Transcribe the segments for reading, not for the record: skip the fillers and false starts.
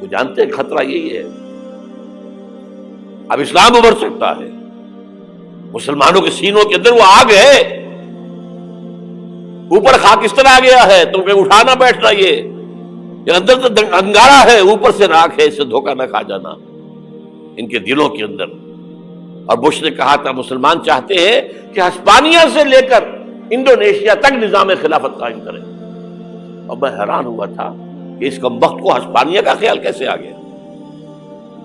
وہ جانتے ہیں خطرہ یہی ہے. اب اسلام ابھر سکتا ہے، مسلمانوں کے سینوں کے اندر وہ آگ ہے، اوپر خاکستر آ گیا ہے، تم کہیں اٹھانا بیٹھنا، یہ اندر تو انگارہ ہے، اوپر سے راکھ ہے، اس سے دھوکہ نہ کھا جانا ان کے دلوں کے اندر. اور بش نے کہا تھا مسلمان چاہتے ہیں کہ ہسپانیہ سے لے کر انڈونیشیا تک نظام خلافت قائم کریں. اور میں حیران ہوا تھا کہ اس کمبخت کو ہسپانیہ کا خیال کیسے آ گیا.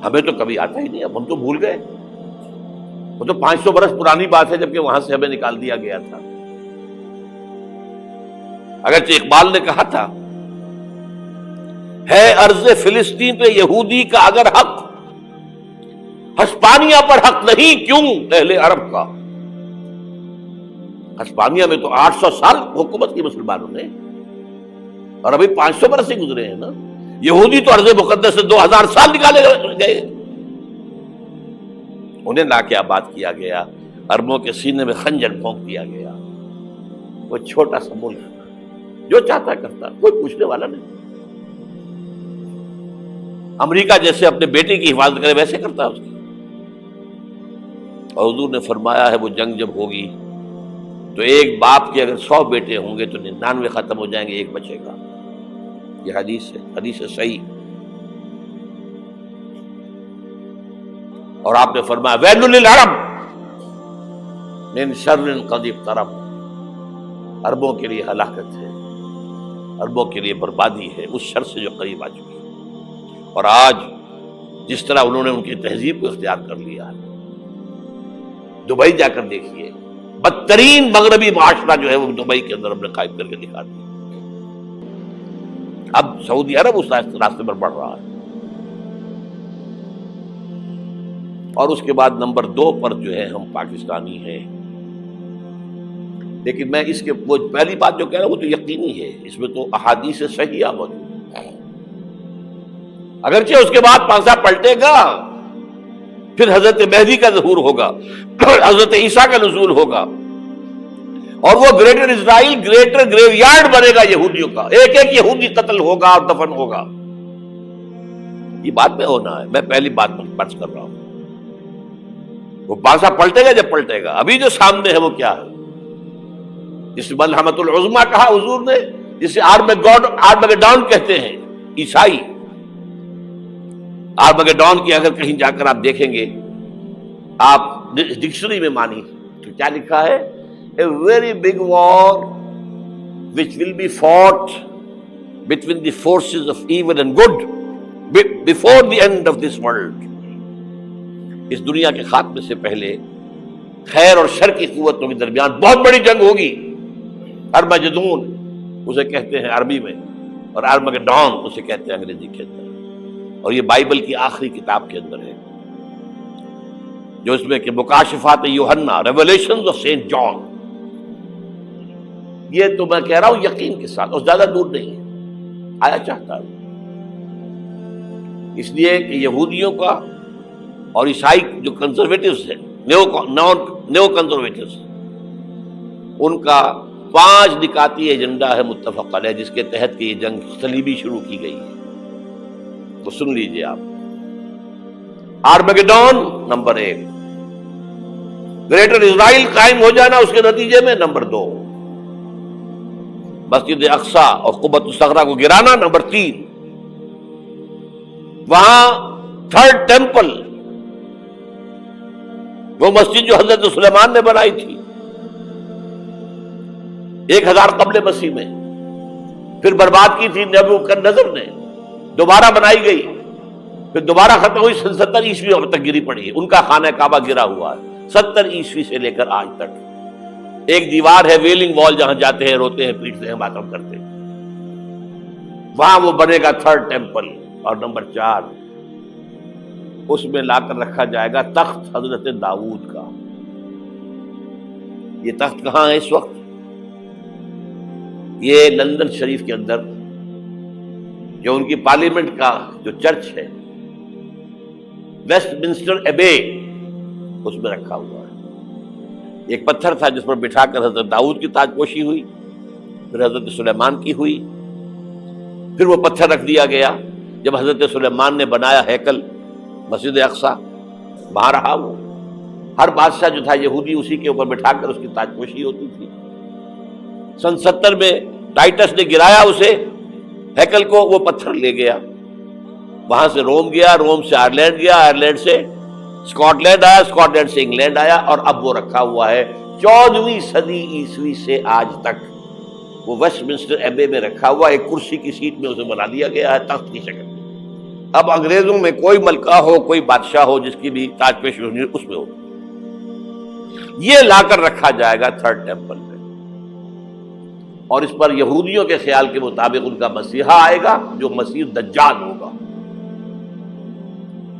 ہمیں تو کبھی آتا ہی نہیں، اب ہم تو بھول گئے. وہ تو 500 برس پرانی بات ہے جبکہ وہاں سے ہمیں نکال دیا گیا تھا. اگرچہ اقبال نے کہا تھا ہے ارض فلسطین پہ یہودی کا اگر حق، ہسپانیہ پر حق نہیں کیوں اہل عرب کا. ہسپانیہ میں تو 800 سال حکومت کی مسلمانوں نے، اور ابھی 500 برس ہی گزرے ہیں نا. یہودی تو ارض مقدس سے 2000 سال نکالے گئے، انہیں لا کے آباد کیا گیا، عربوں کے سینے میں خنجر بھونک دیا گیا. وہ چھوٹا سا ملک جو چاہتا کرتا، کوئی پوچھنے والا نہیں. امریکہ جیسے اپنے بیٹے کی حفاظت کرے ویسے کرتا ہے اس کی. اور حضور نے فرمایا ہے وہ جنگ جب ہوگی تو ایک باپ کے اگر 100 بیٹے ہوں گے تو 99 ختم ہو جائیں گے، ایک بچے گا. یہ حدیث ہے، حدیث ہے صحیح. اور آپ نے فرمایا ویل للعرب من شر قد اقترب، عربوں کے لیے ہلاکت ہے، عربوں کے لیے بربادی ہے اس شر سے جو قریب آ چکی ہے. اور آج جس طرح انہوں نے ان کی تہذیب کو اختیار کر لیا ہے، دبئی جا کر دیکھیے، بدترین مغربی معاشرہ جو ہے وہ دبئی کے اندر ہم نے قائم کر کے دکھا دیا. اب سعودی عرب اس راستے پر بڑھ رہا ہے. اور اس کے بعد نمبر 2 پر جو ہے ہم پاکستانی ہیں. لیکن میں اس کے وہ پہلی بات جو کہہ رہا ہوں وہ تو یقینی ہے، اس میں تو احادیث صحیحہ موجود ہے. اگرچہ اس کے بعد پانسا پلٹے گا، پھر حضرت مہدی کا ظہور ہوگا، حضرت عیسیٰ کا نزول ہوگا، اور وہ گریٹر اسرائیل گریٹر گریو یارڈ بنے گا یہودیوں کا. ایک ایک یہودی قتل ہوگا اور دفن ہوگا. یہ بات میں ہونا ہے، میں پہلی بات پر پرچ کر رہا ہوں. وہ پانسا پلٹے گا جب پلٹے گا. ابھی جو سامنے ہے وہ کیا ہے؟ جس ملحمۃ العظمیٰ کہا حضور نے، جسے آرمگیڈون کہتے ہیں عیسائی. آرمگیڈون کی اگر کہیں جا کر آپ دیکھیں گے، آپ ڈکشنری میں مانی تو کیا لکھا ہے؟ A very big war which will be fought between the forces of evil and good before the end of this world. اس دنیا کے خاتمے سے پہلے خیر اور شر کی قوتوں کے درمیان بہت بڑی جنگ ہوگی. ارمجدون اسے کہتے ہیں عربی میں، اور آرمگیڈون اسے کہتے ہیں انگریزی کے اندر. اور یہ بائبل کی آخری کتاب کے اندر ہے، جو اس میں کہ مکاشفات یوحنا، ریولیشنز آف سینٹ جان. یہ تو میں کہہ رہا ہوں یقین کے ساتھ، اور زیادہ دور نہیں ہے، آیا چاہتا ہے. اس لیے کہ یہودیوں کا اور عیسائی جو کنزرویٹوز ہیں، نیو کنزرویٹوز، ان کا 5 نکاتی ایجنڈا ہے متفق علیہ، جس کے تحت کہ یہ جنگ صلیبی شروع کی گئی ہے. تو سن لیجئے آپ. آرمگیڈون نمبر 1، گریٹر اسرائیل قائم ہو جانا اس کے نتیجے میں نمبر 2، مسجد اقصی اور قبۃ الصغریٰ کو گرانا نمبر 3، وہاں 3rd ٹیمپل، وہ مسجد جو حضرت سلیمان نے بنائی تھی 1000 قبل مسیح میں، پھر برباد کی تھی نبوکدنضر نے، دوبارہ بنائی گئی، پھر دوبارہ ختم ہوئی 70 عیسوی تک گری پڑی ہے. ان کا خانہ کعبہ گرا ہوا ہے 70 عیسوی سے لے کر آج تک. ایک دیوار ہے ویلنگ وال، جہاں جاتے ہیں، روتے ہیں، پیٹتے ہیں، ماتم کرتے ہیں، وہاں وہ بنے گا 3rd ٹیمپل. اور نمبر 4، اس میں لا کر رکھا جائے گا تخت حضرت داؤد کا. یہ تخت کہاں ہے اس وقت؟ یہ لندن شریف کے اندر جو ان کی پارلیمنٹ کا جو چرچ ہے، ویسٹ منسٹر ایبے، اس میں رکھا ہوا ہے. ایک پتھر تھا جس پر بٹھا کر حضرت داؤد کی تاج پوشی ہوئی، پھر حضرت سلیمان کی ہوئی، پھر وہ پتھر رکھ دیا گیا، جب حضرت سلیمان نے بنایا ہیکل مسجد اقصیٰ، وہاں رہا وہ. ہر بادشاہ جو تھا یہودی اسی کے اوپر بٹھا کر اس کی تاج پوشی ہوتی تھی. سن 70 میں ٹائٹس نے گرایا اسے ہیکل کو، وہ پتھر لے گیا، وہاں سے روم گیا، روم سے آئرلینڈ گیا، آئرلینڈ سے اسکاٹ لینڈ آیا، اسکاٹ لینڈ سے انگلینڈ آیا، اور اب وہ رکھا ہوا ہے 14ویں صدی عیسوی سے آج تک. وہ ویسٹ منسٹر ایبے میں رکھا ہوا، ایک کرسی کی سیٹ میں اسے بنا دیا گیا ہے تخت کی شکل میں. اب انگریزوں میں کوئی ملکہ ہو، کوئی بادشاہ ہو جس کی بھی تاج پوشی ہونی اس میں ہو، یہ لا کر رکھا جائے گا تھرڈ ٹیمپل میں. اور اس پر یہودیوں کے خیال کے مطابق ان کا مسیحا آئے گا جو مسیح دجال ہوگا.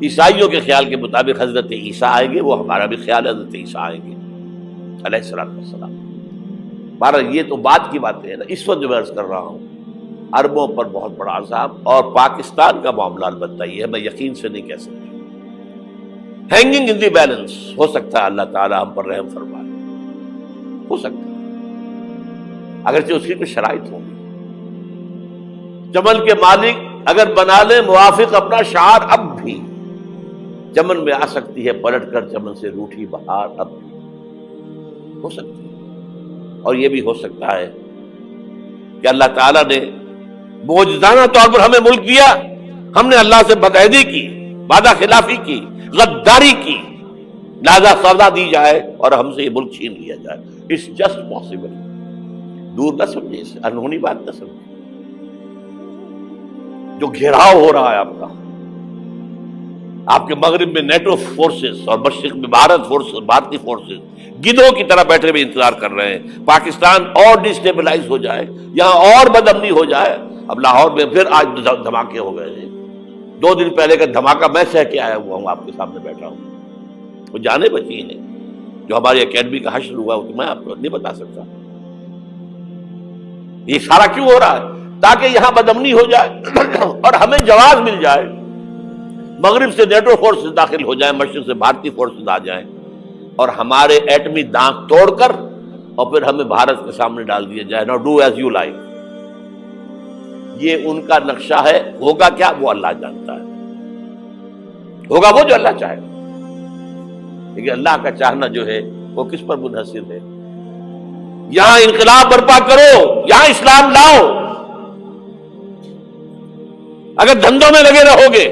عیسائیوں کے خیال کے مطابق حضرت عیسیٰ آئیں گے، وہ ہمارا بھی خیال ہے حضرت عیسیٰ آئیں گے علیہ الصلوۃ والسلام. بہرحال یہ تو بعد کی باتیں ہیں نا. اس وقت جو میں عرض کر رہا ہوں عربوں پر بہت بڑا عذاب، اور پاکستان کا معاملہ البتہ یہ ہے، میں یقین سے نہیں کہہ سکتا. ہینگنگ ان دی بیلنس، ہو سکتا ہے اللہ تعالیٰ ہم پر رحم فرمائے، ہو سکتا ہے، اگرچہ اس کی کچھ شرائط ہوں گی. چمن کے مالک اگر بنا لیں موافق اپنا شعار، اب بھی چمن میں آ سکتی ہے پلٹ کر چمن سے روٹھی بہار، اب بھی ہو سکتی ہے. اور یہ بھی ہو سکتا ہے کہ اللہ تعالیٰ نے معجزانہ طور پر ہمیں ملک دیا، ہم نے اللہ سے بدعہدی کی، وعدہ خلافی کی، غداری کی، لہذا سزا دی جائے اور ہم سے یہ ملک چھین لیا جائے. It's just possible. دور نہ سمجھے، اسے انہونی بات نہ سمجھے. جو گھیراؤ ہو رہا ہے آپ کے مغرب میں نیٹو فورسز اور مشرق میں بھارتی فورسز گدھوں کی طرح بیٹھے ہوئے انتظار کر رہے ہیں پاکستان اور ڈسٹیبلائز ہو جائے، یہاں اور بدامنی ہو جائے. اب لاہور میں پھر آج دھماکے ہو گئے ہیں. 2 دن پہلے کا دھماکہ میں سہ کے آیا ہوا ہوں، آپ کے سامنے بیٹھا ہوں. وہ جانے بچی ہیں جو ہماری اکیڈمی کا حشر ہوا، تو میں آپ کو نہیں بتا سکتا. یہ سارا کیوں ہو رہا ہے؟ تاکہ یہاں بدامنی ہو جائے اور ہمیں جواز مل جائے. مغرب سے نیٹو فورسز داخل ہو جائیں، مشرق سے بھارتی فورسز آ جائیں اور ہمارے ایٹمی دانت توڑ کر اور پھر ہمیں بھارت کے سامنے ڈال دیا جائے. نو ڈو ایز یو لائک. یہ ان کا نقشہ ہے. ہوگا کیا وہ اللہ جانتا ہے. ہوگا وہ جو اللہ چاہے. لیکن اللہ کا چاہنا جو ہے وہ کس پر منحصر ہے؟ یہاں انقلاب برپا کرو، یہاں اسلام لاؤ. اگر دھندوں میں لگے رہو گے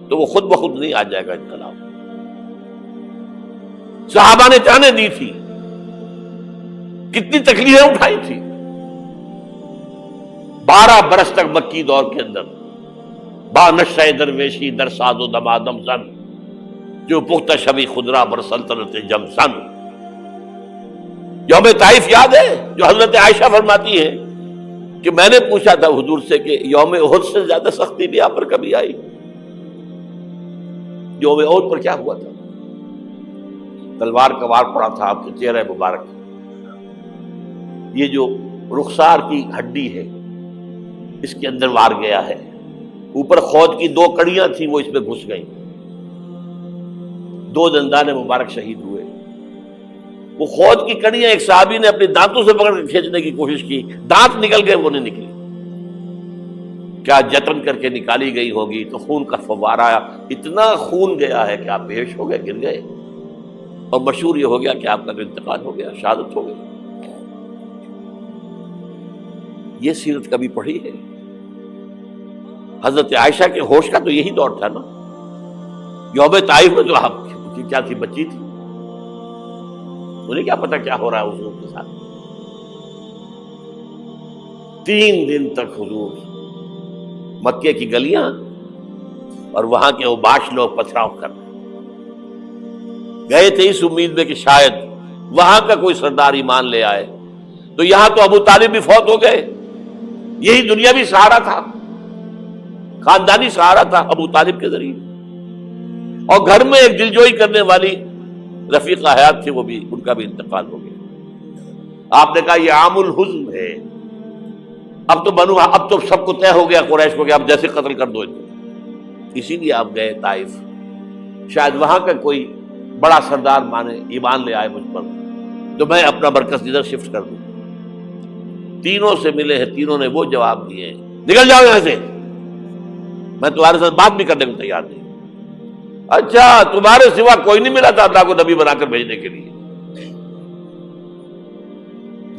تو وہ خود بخود نہیں آ جائے گا انقلاب. صحابہ نے جانیں دی تھی، کتنی تکلیفیں اٹھائی تھی. 12 برس تک مکی دور کے اندر با نشہ درویشی در ساز و دمادم زن، جو پختہ شبی خدرا بر سلطنت جم سن. یوم طائف یاد ہے جو حضرت عائشہ فرماتی ہے کہ میں نے پوچھا تھا حضور سے کہ یوم احد سے زیادہ سختی بھی آپ پر کبھی آئی؟ یوم احد پر کیا ہوا تھا؟ تلوار کا وار پڑا تھا آپ کے چہرہ مبارک. یہ جو رخسار کی ہڈی ہے اس کے اندر وار گیا ہے. اوپر خود کی 2 کڑیاں تھیں، وہ اس میں گھس گئیں. 2 دندان مبارک شہید ہوئے. وہ خود کی کڑیاں ایک صحابی نے اپنے دانتوں سے پکڑ کر کھینچنے کی کوشش کی، دانت نکل گئے، وہ نہیں نکلی. کیا جتن کر کے نکالی گئی ہوگی تو خون کا فوارہ آیا. اتنا خون گیا ہے کہ آپ بے ہوش ہو گئے، گر گئے. اور مشہور یہ ہو گیا کہ آپ کا انتقال ہو گیا، شہادت ہو گئی. یہ سیرت کبھی پڑھی ہے؟ حضرت عائشہ کے ہوش کا تو یہی دور تھا نا. یوم طائف میں جو آپ کی کیا تھی، بچی تھی، انہیں کیا پتا کیا ہو رہا ہے حضور کے ساتھ. 3 دن تک حضور مکے کی گلیاں اور وہاں کے اوباش لوگ پتھراؤ کر گئے تھے اس امید میں کہ شاید وہاں کا کوئی سردار ایمان لے آئے. تو یہاں تو ابو طالب بھی فوت ہو گئے. یہی دنیاوی سہارا تھا، خاندانی سہارا تھا ابو طالب کے ذریعے. اور گھر میں ایک دلجوئی کرنے والی رفیقہ حیات تھی، وہ بھی، ان کا بھی انتقال ہو گیا. آپ نے کہا یہ عام الحزن ہے. اب تو سب کو طے ہو گیا قریش کو کہ آپ جیسے قتل کر دو. اسی لیے آپ گئے طائف. شاید وہاں کا کوئی بڑا سردار مانے، ایمان لے آئے مجھ پر، تو میں اپنا مرکز ادھر شفٹ کر دوں. تینوں سے ملے ہیں، تینوں نے وہ جواب دیے ہیں، نکل جاؤ یہاں سے. میں تمہارے ساتھ بات بھی کرنے کو تیار نہیں. اچھا تمہارے سوا کوئی نہیں ملا تھا اللہ کو نبی بنا کر بھیجنے کے لیے؟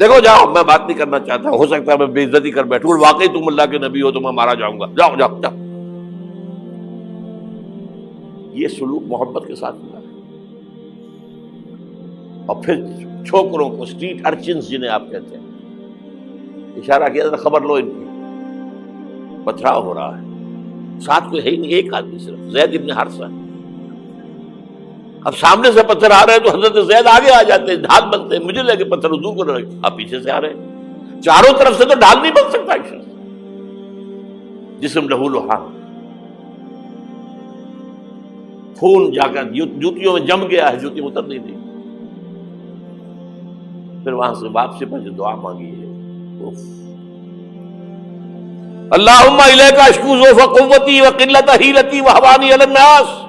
دیکھو جاؤ، میں بات نہیں کرنا چاہتا، ہو سکتا ہے میں بے عزتی کر بیٹھوں، واقعی تم اللہ کے نبی ہو تو میں مارا جاؤں گا، جاؤ جاؤ جاؤ. یہ سلوک محبت کے ساتھ ملا ہے. اور پھر چھوکروں کو، اسٹریٹ ارچنز جنہیں آپ کہتے ہیں، اشارہ کیا تھا خبر لو ان کی، پتھراؤ ہو رہا ہے. ساتھ کوئی ہے ہی نہیں، ایک آدمی صرف، زید ابن حارثہ. اب سامنے سے پتھر آ رہے ہیں تو حضرت زید آگے آ جاتے ہیں، ڈھال بنتے ہیں. مجھے لگے پتھر حضور کو لگے، آپ پیچھے سے آ رہے ہیں. چاروں طرف سے تو ڈھال نہیں بن سکتا ایک شخص. جسم لہو لہان، خون جا کر جوتیوں میں جم گیا ہے، جوتی اتر نہیں دی. پھر وہاں سے واپسی پر جو دعا مانگی ہے، اللہم الیک اشکو ضعف قوتی وقلت حیلتی وہوانی علی الناس.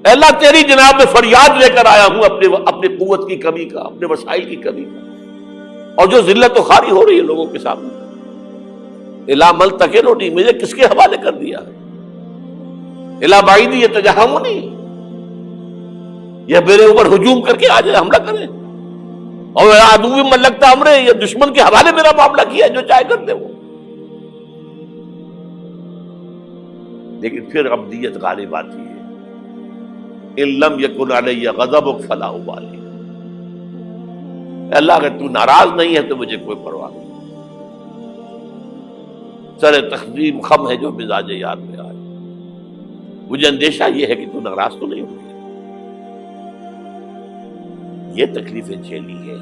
اے اللہ تیری جناب میں فریاد لے کر آیا ہوں اپنے قوت کی کمی کا، اپنے وسائل کی کمی کا، اور جو ذلت و خواری ہو رہی ہے لوگوں کے سامنے. الا ملتکلنی، مجھے کس کے حوالے کر دیا ہے؟ الا بعیدی یتجہمنی، یہ میرے اوپر ہجوم کر کے آ جائے، حملہ کرے. اور عدو من لگتا امرے، یہ دشمن کے حوالے میرا معاملہ کیا ہے، جو چاہے کرتے وہ. لیکن پھر ابدیت غالب آتی ہے. ان لم یکن علی غضبک فلا ابالی. اللہ اگر تو ناراض نہیں ہے تو مجھے کوئی پرواہ نہیں. سر تقدیم خم ہے جو مزاج یار میں آئے. مجھے اندیشہ یہ ہے کہ تو ناراض تو نہیں ہوئی. یہ تکلیفیں جھیلی ہے.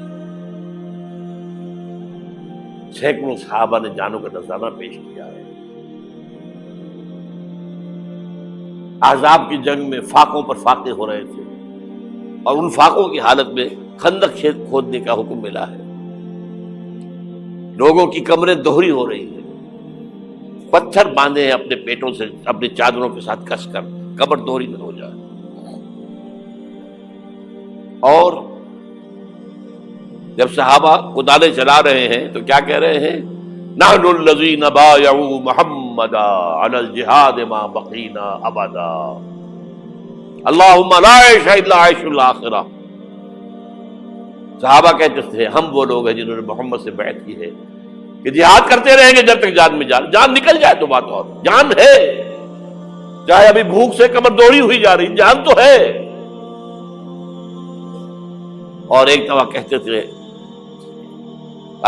سینکڑوں صحابہ نے جانوں کا نذرانہ پیش کیا ہے. احزاب کی جنگ میں فاقوں پر فاقے ہو رہے تھے، اور ان فاقوں کی حالت میں خندق کھودنے کا حکم ملا ہے. لوگوں کی کمریں دوہری ہو رہی ہیں، پتھر باندھے ہیں اپنے پیٹوں سے، اپنی چادروں کے ساتھ کس کر کمر دوہری نہ ہو جائے. اور جب صحابہ کدالیں چلا رہے ہیں تو کیا کہہ رہے ہیں؟ نحن الذین بایعوا محمدا علی الجہاد ما بقینا ابدا اللہم لا عیش الا عیش الاخرہ. صحابہ کہتے تھے ہم وہ لوگ ہیں جنہوں نے محمد سے بیعت کی ہے کہ جہاد کرتے رہیں گے جب تک جان میں جان نکل جائے تو بات اور. جان ہے، چاہے ابھی بھوک سے کمر دوڑی ہوئی جا رہی، جان تو ہے. اور ایک دفعہ کہتے تھے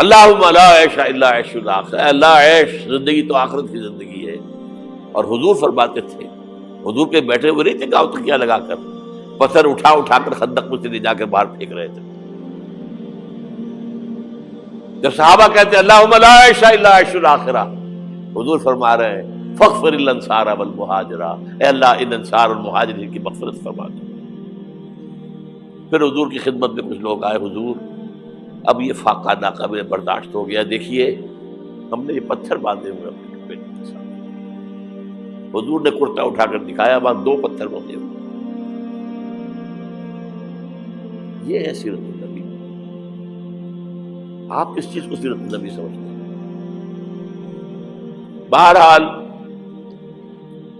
اللہم لا عیش الا عیش الاخرہ، اللہ عیش زندگی تو آخرت کی زندگی ہے. اور حضور فرماتے تھے، حضور کے بیٹھے ہوئے نہیں تھے گاؤں تکیہ لگا کر، پتھر اٹھا اٹھا کر خندق میں سے لے جا کر باہر پھینک رہے تھے. جب صحابہ کہتے ہیں اللہم لا عیش الا عیش الاخرہ، حضور فرما رہے ہیں فاغفر الانصار والمہاجرہ، اے اللہ ان انصار اور مہاجرین کی مغفرت فرما دو. پھر حضور کی خدمت میں کچھ لوگ آئے، حضور اب یہ فاقہ ناقابل برداشت ہو گیا، دیکھیے ہم نے یہ پتھر باندھے ہوئے اپنے پیٹ کے ساتھ. حضور نے کرتا اٹھا کر دکھایا، وہاں 2 پتھر بندھے ہوئے. یہ ہے سیرت النبی. آپ کس چیز کو سیرت النبی سمجھتے ہیں؟ بہرحال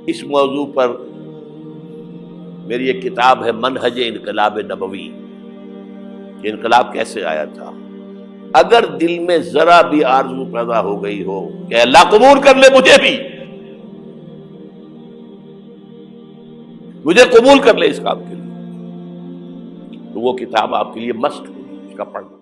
اس موضوع پر میری ایک کتاب ہے منہج انقلاب نبوی، کہ انقلاب کیسے آیا تھا. اگر دل میں ذرا بھی آرزو پیدا ہو گئی ہو کہ اللہ قبول کر لے مجھے قبول کر لے اس کام کے لیے، تو وہ کتاب آپ کے لیے مسٹ ہوگی، اس کا پڑھنا.